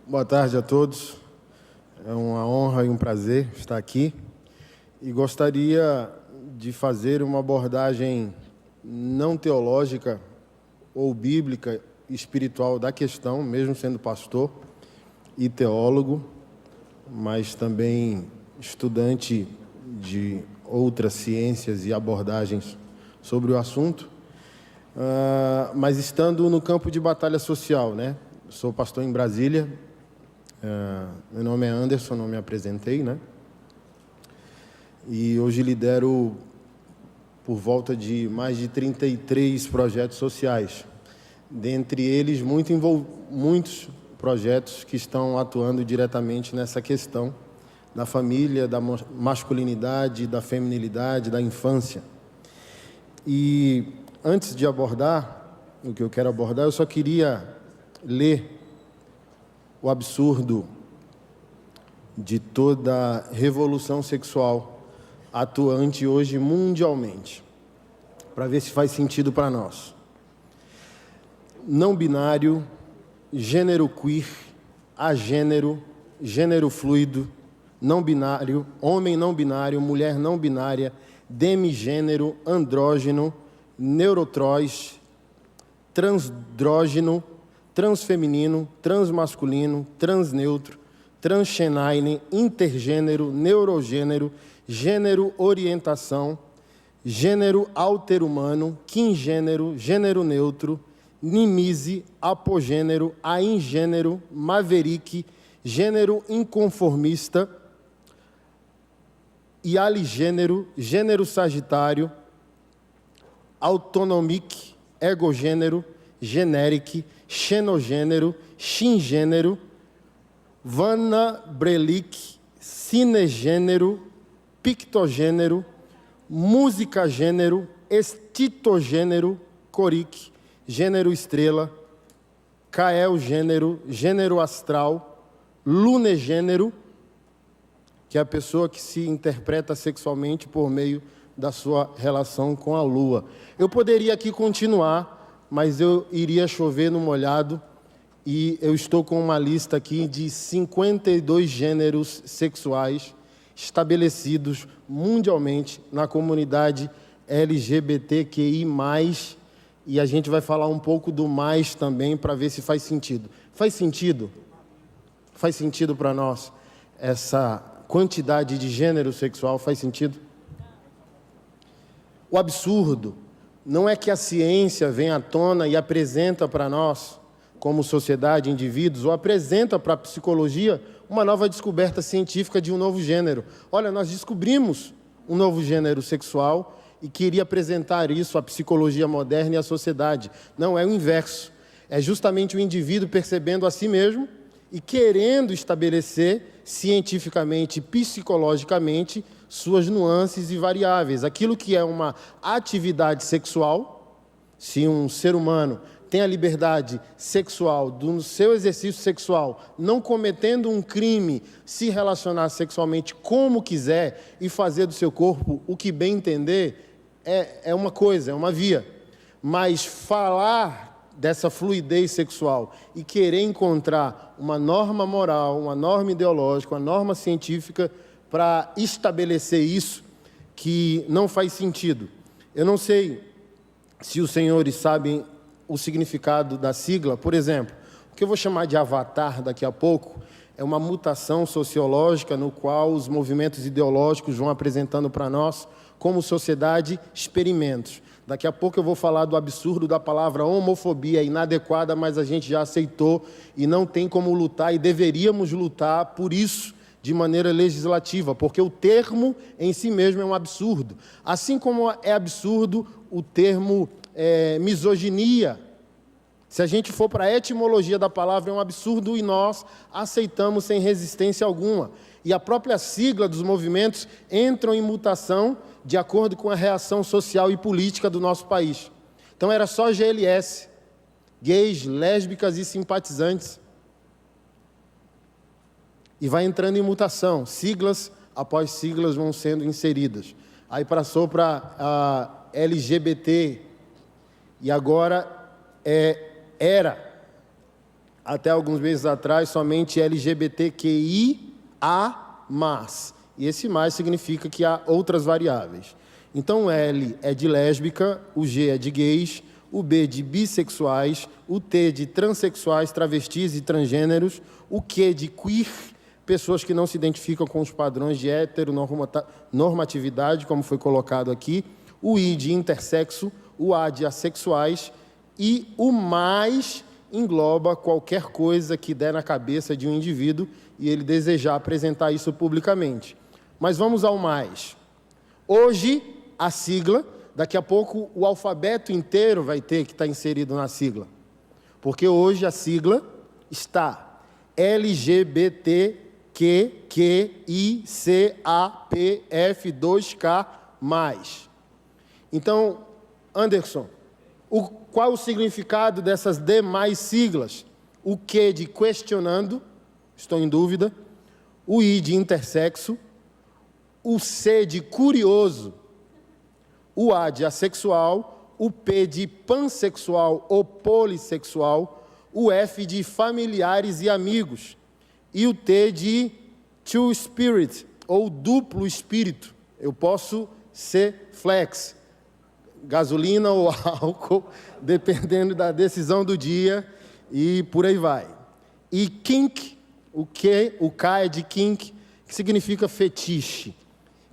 Boa tarde a todos. É uma honra e um prazer estar aqui. E gostaria de fazer uma abordagem não teológica ou bíblica, espiritual da questão, mesmo sendo pastor e teólogo, mas também estudante de outras ciências e abordagens sobre o assunto, mas estando no campo de batalha social, né? Sou pastor em Brasília. Meu nome é Anderson, não me apresentei, né? E hoje lidero por volta de mais de 33 projetos sociais. Dentre eles, muitos projetos que estão atuando diretamente nessa questão da família, da masculinidade, da feminilidade, da infância. E antes de abordar o que eu quero abordar, eu só queria ler o absurdo de toda a revolução sexual atuante hoje mundialmente, para ver se faz sentido para nós. Não binário, gênero queer, agênero, gênero fluido, não binário, homem não binário, mulher não binária, demigênero, andrógeno, neurotróis, transdrógeno, transfeminino, transmasculino, transneutro, transxenaine, intergênero, neurogênero, gênero orientação, gênero alterhumano, quingênero, gênero neutro, nimise, apogênero, aingênero, maverick, gênero inconformista, e aligênero, gênero sagitário, autonomic, egogênero, generic, xenogênero, xingênero, vanabrelic, cinegênero, pictogênero, musicagênero, estitogênero, coric, gênero estrela, caelgênero, gênero astral, lunegênero, que é a pessoa que se interpreta sexualmente por meio da sua relação com a lua. Eu poderia aqui continuar, mas eu iria chover no molhado, e eu estou com uma lista aqui de 52 gêneros sexuais estabelecidos mundialmente na comunidade LGBTQI+, e a gente vai falar um pouco do mais também para ver se faz sentido. Faz sentido? Faz sentido para nós essa quantidade de gênero sexual? Faz sentido? O absurdo não é que a ciência vem à tona e apresenta para nós, como sociedade, indivíduos, ou apresenta para a psicologia uma nova descoberta científica de um novo gênero. Olha, nós descobrimos um novo gênero sexual e queria apresentar isso à psicologia moderna e à sociedade. Não, é o inverso. É justamente o indivíduo percebendo a si mesmo e querendo estabelecer cientificamente e psicologicamente suas nuances e variáveis. Aquilo que é uma atividade sexual, se um ser humano tem a liberdade sexual do seu exercício sexual, não cometendo um crime, se relacionar sexualmente como quiser e fazer do seu corpo o que bem entender, é uma coisa, é uma via. Mas falar dessa fluidez sexual e querer encontrar uma norma moral, uma norma ideológica, uma norma científica para estabelecer isso, que não faz sentido. Eu não sei se os senhores sabem o significado da sigla. Por exemplo, o que eu vou chamar de avatar daqui a pouco é uma mutação sociológica no qual os movimentos ideológicos vão apresentando para nós, como sociedade, experimentos. Daqui a pouco eu vou falar do absurdo da palavra homofobia, inadequada, mas a gente já aceitou e não tem como lutar, e deveríamos lutar por isso de maneira legislativa, porque o termo em si mesmo é um absurdo. Assim como é absurdo o termo misoginia. Se a gente for para a etimologia da palavra, é um absurdo e nós aceitamos sem resistência alguma. E a própria sigla dos movimentos entram em mutação de acordo com a reação social e política do nosso país. Então era só GLS, gays, lésbicas e simpatizantes. E vai entrando em mutação, siglas após siglas vão sendo inseridas. Aí passou para a LGBT, e agora era Até alguns meses atrás, somente LGBTQIA+. E esse mais significa que há outras variáveis. Então, o L é de lésbica, o G é de gays, o B de bissexuais, o T de transexuais, travestis e transgêneros, o Q de queer, pessoas que não se identificam com os padrões de heteronormatividade, como foi colocado aqui, o I de intersexo, o A de assexuais e o mais engloba qualquer coisa que der na cabeça de um indivíduo e ele desejar apresentar isso publicamente. Mas vamos ao mais. Hoje, a sigla, daqui a pouco o alfabeto inteiro vai ter que estar inserido na sigla. Porque hoje a sigla está LGBTQICAPF2K+. Então, Anderson, qual o significado dessas demais siglas? O Q de questionando, estou em dúvida, o I de intersexo, o C de curioso, o A de assexual, o P de pansexual ou polissexual, o F de familiares e amigos, e o T de two spirit, ou duplo espírito. Eu posso ser flex, gasolina ou álcool, dependendo da decisão do dia, e por aí vai. E kink, o K é de kink, que significa fetiche,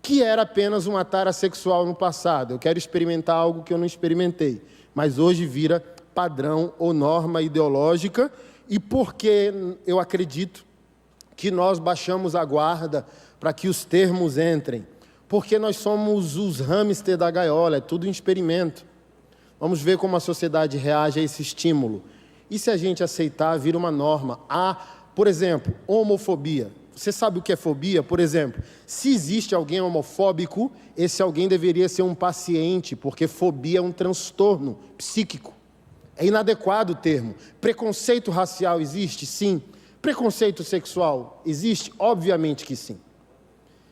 que era apenas uma tara sexual no passado. Eu quero experimentar algo que eu não experimentei, mas hoje vira padrão ou norma ideológica, e porque eu acredito que nós baixamos a guarda para que os termos entrem, porque nós somos os hamster da gaiola, é tudo um experimento. Vamos ver como a sociedade reage a esse estímulo. E se a gente aceitar, vira uma norma. Por exemplo, homofobia. Você sabe o que é fobia? Por exemplo, se existe alguém homofóbico, esse alguém deveria ser um paciente, porque fobia é um transtorno psíquico. É inadequado o termo. Preconceito racial existe? Sim. Preconceito sexual existe? Obviamente que sim.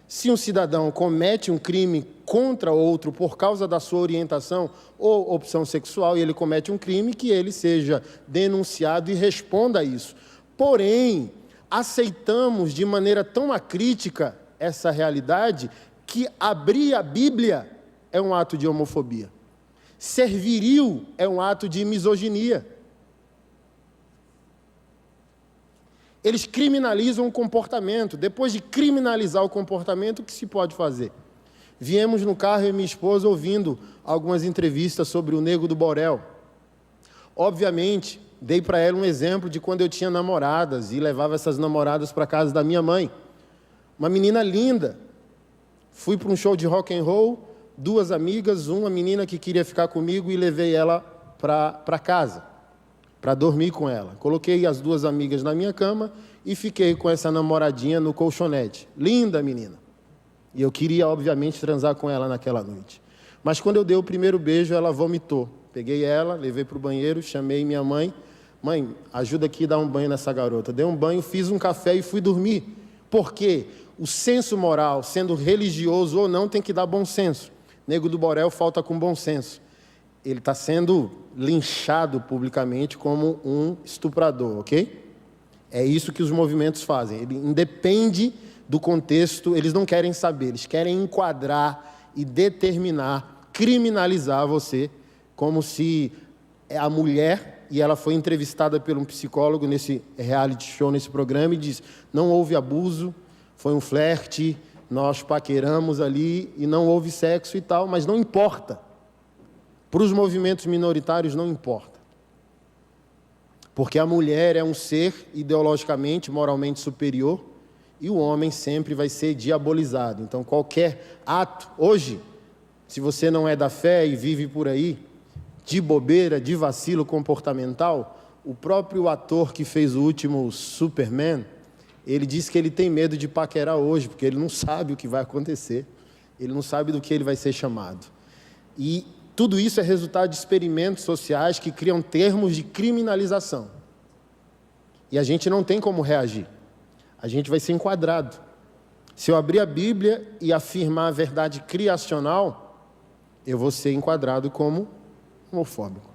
Se um cidadão comete um crime contra outro por causa da sua orientação ou opção sexual, e ele comete um crime, que ele seja denunciado e responda a isso. Porém, aceitamos de maneira tão acrítica essa realidade que abrir a Bíblia é um ato de homofobia. Ser viril é um ato de misoginia. Eles criminalizam o comportamento. Depois de criminalizar o comportamento, o que se pode fazer? Viemos no carro, eu e minha esposa, ouvindo algumas entrevistas sobre o Nego do Borel. Obviamente, dei para ela um exemplo de quando eu tinha namoradas e levava essas namoradas para a casa da minha mãe. Uma menina linda. Fui para um show de rock and roll, 2 amigas, uma menina que queria ficar comigo, e levei ela para casa, para dormir com ela. Coloquei as 2 amigas na minha cama e fiquei com essa namoradinha no colchonete. Linda menina. E eu queria, obviamente, transar com ela naquela noite. Mas quando eu dei o primeiro beijo, ela vomitou. Peguei ela, levei para o banheiro, chamei minha mãe. Mãe, ajuda aqui a dar um banho nessa garota. Dei um banho, fiz um café e fui dormir. Por quê? O senso moral, sendo religioso ou não, tem que dar bom senso. Nego do Borel falta com bom senso. Ele está sendo linchado publicamente como um estuprador, ok? É isso que os movimentos fazem. Ele independe do contexto, eles não querem saber, eles querem enquadrar e determinar, criminalizar você, como se a mulher, e ela foi entrevistada por um psicólogo nesse reality show, nesse programa, e diz: não houve abuso, foi um flerte, nós paqueramos ali e não houve sexo e tal, mas não importa. Para os movimentos minoritários não importa. Porque a mulher é um ser ideologicamente, moralmente superior, e o homem sempre vai ser diabolizado. Então, qualquer ato, hoje, se você não é da fé e vive por aí, de bobeira, de vacilo comportamental, o próprio ator que fez o último Superman, ele diz que ele tem medo de paquerar hoje, porque ele não sabe o que vai acontecer, ele não sabe do que ele vai ser chamado. E tudo isso é resultado de experimentos sociais que criam termos de criminalização. E a gente não tem como reagir. A gente vai ser enquadrado. Se eu abrir a Bíblia e afirmar a verdade criacional, eu vou ser enquadrado como homofóbico.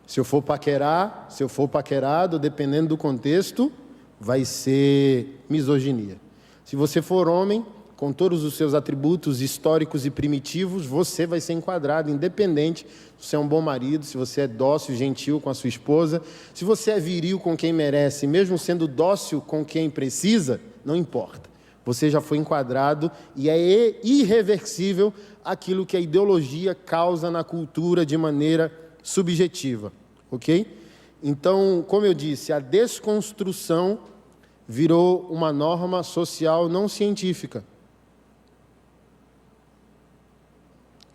Se eu for paquerar, se eu for paquerado, dependendo do contexto, vai ser misoginia. Se você for homem, com todos os seus atributos históricos e primitivos, você vai ser enquadrado, independente se você é um bom marido, se você é dócil, gentil com a sua esposa, se você é viril com quem merece, mesmo sendo dócil com quem precisa, não importa. Você já foi enquadrado e é irreversível aquilo que a ideologia causa na cultura de maneira subjetiva, ok? Então, como eu disse, a desconstrução virou uma norma social não científica.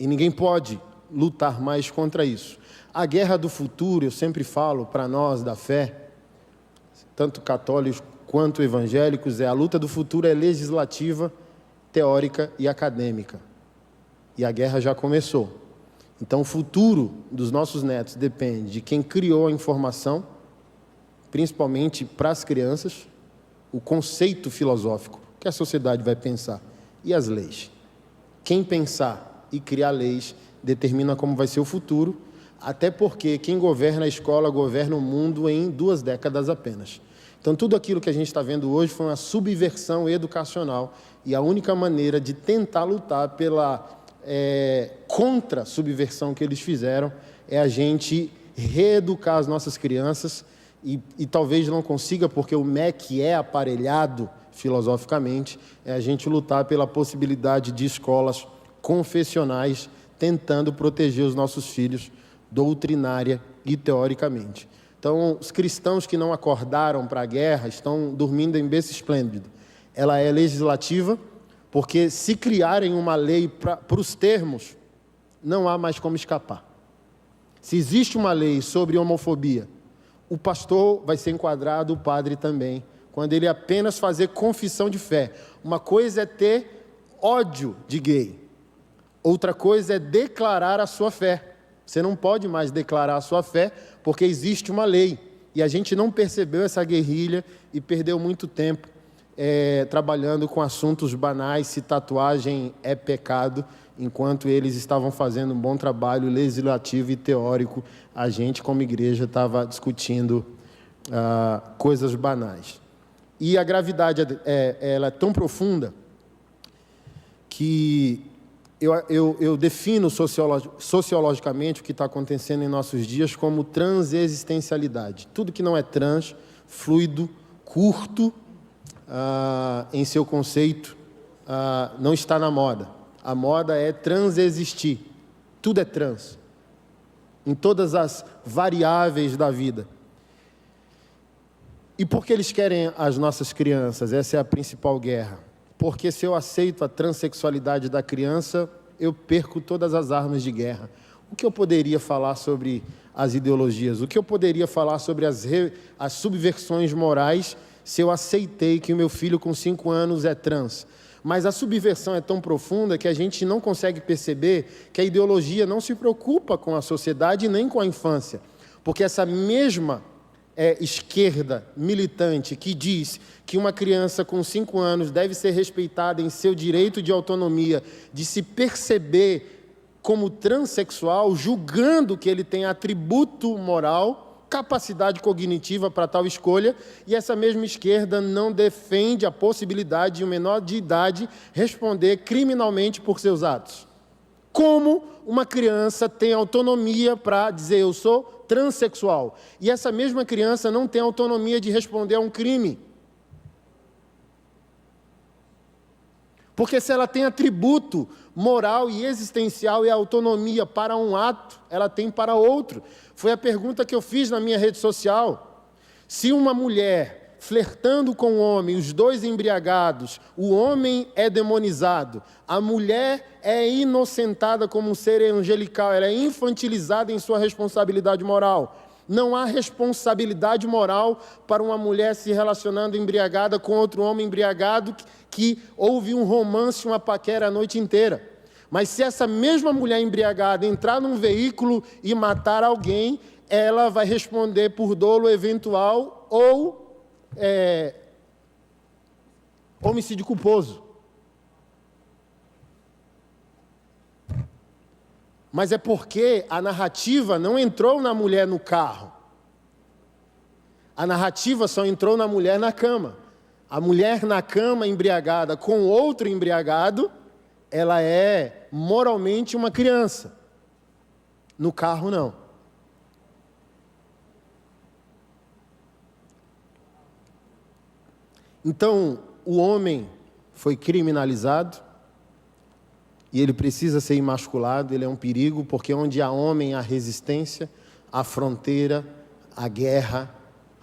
E ninguém pode lutar mais contra isso. A guerra do futuro, eu sempre falo para nós da fé, tanto católicos quanto evangélicos, a luta do futuro é legislativa, teórica e acadêmica. E a guerra já começou. Então, o futuro dos nossos netos depende de quem criou a informação, principalmente para as crianças, o conceito filosófico que a sociedade vai pensar, e as leis. Quem pensar e criar leis determina como vai ser o futuro, até porque quem governa a escola governa o mundo em 2 décadas apenas. Então, tudo aquilo que a gente está vendo hoje foi uma subversão educacional, e a única maneira de tentar lutar pela contra a subversão que eles fizeram é a gente reeducar as nossas crianças, e talvez não consiga, porque o MEC é aparelhado filosoficamente, é a gente lutar pela possibilidade de escolas confessionais tentando proteger os nossos filhos doutrinária e teoricamente. Então, os cristãos que não acordaram para a guerra estão dormindo em berço esplêndido. Ela é legislativa, porque se criarem uma lei para os termos, não há mais como escapar. Se existe uma lei sobre homofobia, o pastor vai ser enquadrado, o padre também, quando ele apenas fazer confissão de fé. Uma coisa é ter ódio de gay, outra coisa é declarar a sua fé. Você não pode mais declarar a sua fé, porque existe uma lei. E a gente não percebeu essa guerrilha e perdeu muito tempo trabalhando com assuntos banais, se tatuagem é pecado, enquanto eles estavam fazendo um bom trabalho legislativo e teórico, a gente, como igreja, estava discutindo coisas banais. E a gravidade ela é tão profunda que eu defino sociologicamente o que está acontecendo em nossos dias como transexistencialidade. Tudo que não é trans, fluido, curto, em seu conceito, não está na moda. A moda é transexistir. Tudo é trans. Em todas as variáveis da vida. E por que eles querem as nossas crianças? Essa é a principal guerra. Porque se eu aceito a transexualidade da criança, eu perco todas as armas de guerra. O que eu poderia falar sobre as ideologias? O que eu poderia falar sobre as subversões morais se eu aceitei que o meu filho com 5 anos é trans? Mas a subversão é tão profunda que a gente não consegue perceber que a ideologia não se preocupa com a sociedade nem com a infância. Porque essa mesma esquerda militante que diz que uma criança com 5 anos deve ser respeitada em seu direito de autonomia, de se perceber como transexual, julgando que ele tem atributo moral, capacidade cognitiva para tal escolha, e essa mesma esquerda não defende a possibilidade de um menor de idade responder criminalmente por seus atos. Como uma criança tem autonomia para dizer eu sou transexual, e essa mesma criança não tem autonomia de responder a um crime? Porque se ela tem atributo moral e existencial e autonomia para um ato, ela tem para outro. Foi a pergunta que eu fiz na minha rede social. Se uma mulher flertando com o homem, os dois embriagados, o homem é demonizado, a mulher é inocentada como um ser angelical, ela é infantilizada em sua responsabilidade moral. Não há responsabilidade moral para uma mulher se relacionando embriagada com outro homem embriagado que houve um romance, uma paquera a noite inteira. Mas se essa mesma mulher embriagada entrar num veículo e matar alguém, ela vai responder por dolo eventual ou homicídio culposo. Mas é porque a narrativa não entrou na mulher no carro. A narrativa só entrou na mulher na cama. A mulher na cama embriagada com outro embriagado, ela é moralmente uma criança. No carro, não. Então, o homem foi criminalizado e ele precisa ser emasculado, ele é um perigo, porque onde há homem, há resistência, há fronteira, há guerra,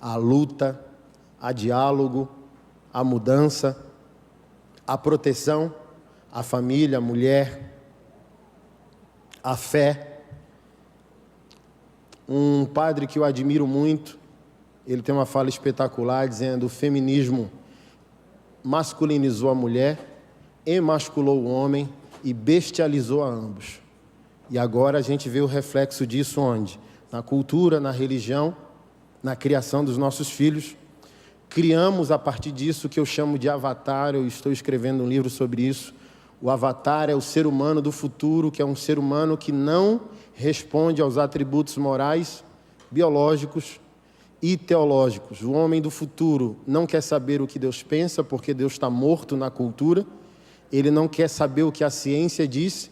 há luta, há diálogo, há mudança, há proteção, há família, a mulher, há fé. Um padre que eu admiro muito, ele tem uma fala espetacular dizendo: o feminismo masculinizou a mulher, emasculou o homem e bestializou a ambos. E agora a gente vê o reflexo disso onde? Na cultura, na religião, na criação dos nossos filhos. Criamos a partir disso o que eu chamo de avatar, eu estou escrevendo um livro sobre isso. O avatar é o ser humano do futuro, que é um ser humano que não responde aos atributos morais, biológicos e teológicos. O homem do futuro não quer saber o que Deus pensa, porque Deus está morto na cultura. Ele não quer saber o que a ciência diz,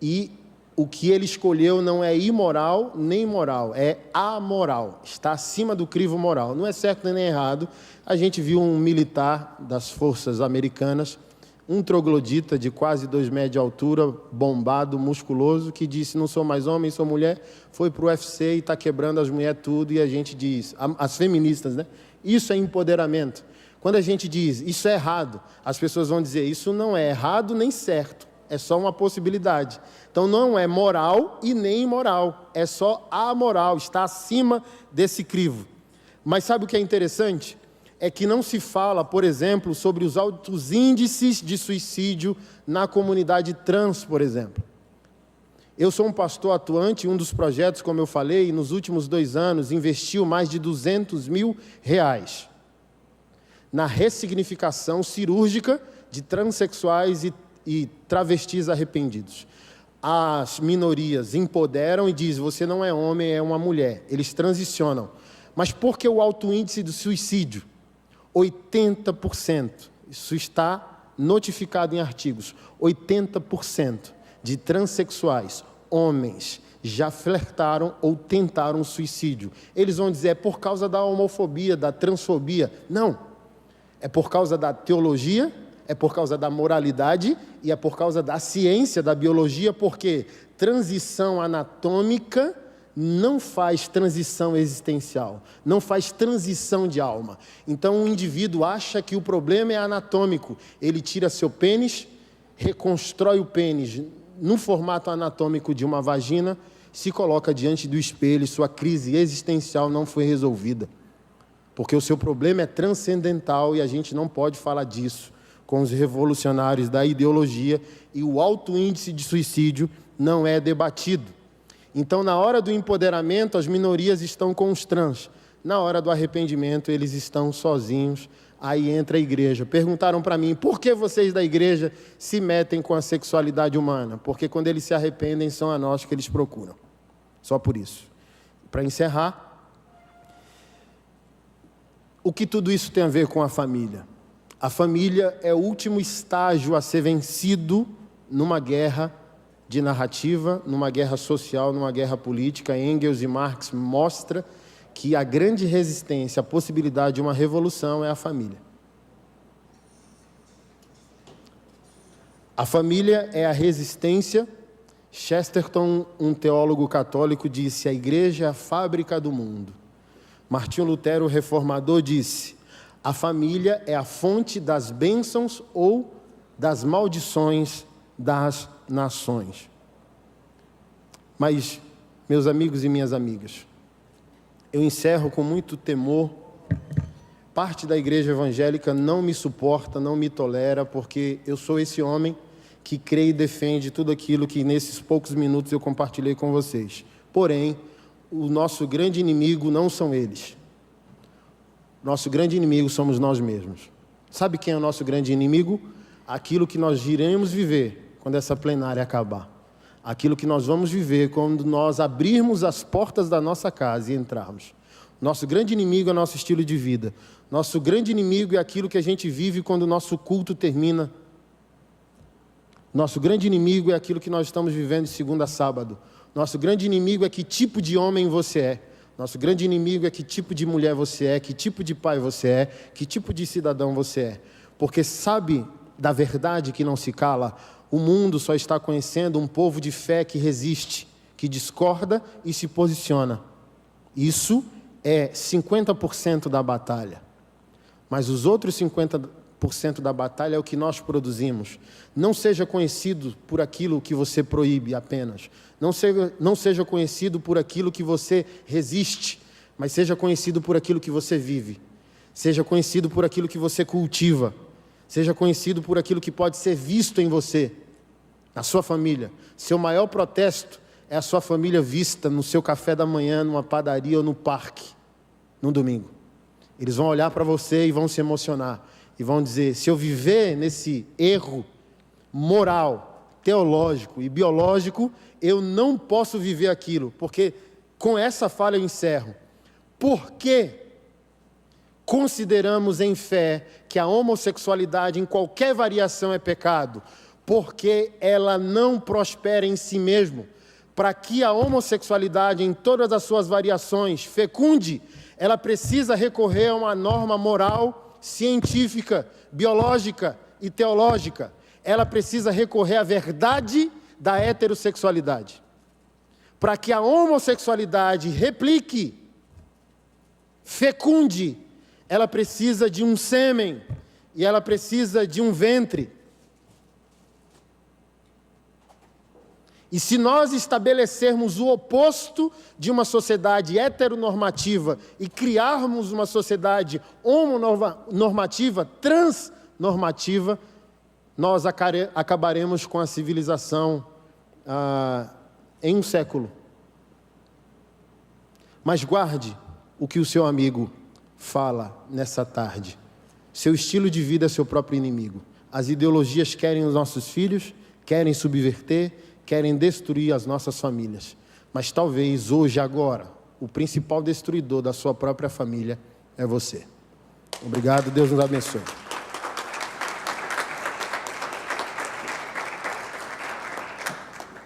e o que ele escolheu não é imoral nem moral, é amoral, está acima do crivo moral. Não é certo nem errado. A gente viu um militar das forças americanas, um troglodita de quase 2 metros de altura, bombado, musculoso, que disse: não sou mais homem, sou mulher, foi para o UFC e está quebrando as mulheres tudo. E a gente diz, as feministas, né? Isso é empoderamento. Quando a gente diz, isso é errado, as pessoas vão dizer, isso não é errado nem certo, é só uma possibilidade. Então não é moral e nem imoral, é só amoral, está acima desse crivo. Mas sabe o que é interessante? É que não se fala, por exemplo, sobre os altos índices de suicídio na comunidade trans, por exemplo. Eu sou um pastor atuante, um dos projetos, como eu falei, nos últimos 2 anos, investiu mais de R$200 mil na ressignificação cirúrgica de transexuais e travestis arrependidos. As minorias empoderam e dizem: você não é homem, é uma mulher. Eles transicionam. Mas por que o alto índice de suicídio? 80%. Isso está notificado em artigos. 80% de transexuais, homens, já flertaram ou tentaram suicídio. Eles vão dizer: é por causa da homofobia, da transfobia. Não. É por causa da teologia, é por causa da moralidade e é por causa da ciência, da biologia, porque transição anatômica não faz transição existencial, não faz transição de alma. Então o indivíduo acha que o problema é anatômico. Ele tira seu pênis, reconstrói o pênis no formato anatômico de uma vagina, se coloca diante do espelho e sua crise existencial não foi resolvida. Porque o seu problema é transcendental e a gente não pode falar disso com os revolucionários da ideologia, e o alto índice de suicídio não é debatido. Então, na hora do empoderamento, as minorias estão com os trans. Na hora do arrependimento, eles estão sozinhos. Aí entra a igreja. Perguntaram para mim: por que vocês da igreja se metem com a sexualidade humana? Porque quando eles se arrependem, são a nós que eles procuram. Só por isso. Para encerrar, o que tudo isso tem a ver com a família? A família é o último estágio a ser vencido numa guerra de narrativa, numa guerra social, numa guerra política. Engels e Marx mostram que a grande resistência, a possibilidade de uma revolução é a família. A família é a resistência. Chesterton, um teólogo católico, disse: a igreja é a fábrica do mundo. Martinho Lutero, o reformador, disse: a família é a fonte das bênçãos ou das maldições das nações. Mas, meus amigos e minhas amigas, eu encerro com muito temor. Parte da igreja evangélica não me suporta, não me tolera, porque eu sou esse homem que crê e defende tudo aquilo que nesses poucos minutos eu compartilhei com vocês. Porém, o nosso grande inimigo não são eles. Nosso grande inimigo somos nós mesmos. Sabe quem é o nosso grande inimigo? Aquilo que nós iremos viver quando essa plenária acabar. aquilo que nós vamos viver quando nós abrirmos as portas da nossa casa e entrarmos. Nosso grande inimigo é o nosso estilo de vida. Nosso grande inimigo é aquilo que a gente vive quando o nosso culto termina. Nosso grande inimigo é aquilo que nós estamos vivendo de segunda a sábado. Nosso grande inimigo é que tipo de homem você é. Nosso grande inimigo é que tipo de mulher você é, que tipo de pai você é, que tipo de cidadão você é. Porque sabe da verdade que não se cala? O mundo só está conhecendo um povo de fé que resiste, que discorda e se posiciona. Isso é 50% da batalha. Mas os outros 50% da batalha é o que nós produzimos. Não seja conhecido por aquilo que você proíbe apenas. Não seja conhecido por aquilo que você resiste, mas seja conhecido por aquilo que você vive. Seja conhecido por aquilo que você cultiva. Seja conhecido por aquilo que pode ser visto em você, na sua família. Seu maior protesto é a sua família vista no seu café da manhã, numa padaria ou no parque, no domingo. Eles vão olhar para você e vão se emocionar. E vão dizer, se eu viver nesse erro moral, teológico e biológico, eu não posso viver aquilo. Porque com essa fala eu encerro. Por que consideramos em fé que a homossexualidade em qualquer variação é pecado? Porque ela não prospera em si mesmo. Para que a homossexualidade em todas as suas variações fecunde, ela precisa recorrer a uma norma moral, científica, biológica e teológica. Ela precisa recorrer à verdade da heterossexualidade. Para que a homossexualidade replique, fecunde, ela precisa de um sêmen e ela precisa de um ventre. E se nós estabelecermos o oposto de uma sociedade heteronormativa e criarmos uma sociedade homonormativa, transnormativa, nós acabaremos com a civilização em um século. Mas guarde o que o seu amigo fala nessa tarde. Seu estilo de vida é seu próprio inimigo. As ideologias querem os nossos filhos, querem subverter, querem destruir as nossas famílias. Mas talvez hoje, agora, o principal destruidor da sua própria família é você. Obrigado, Deus nos abençoe.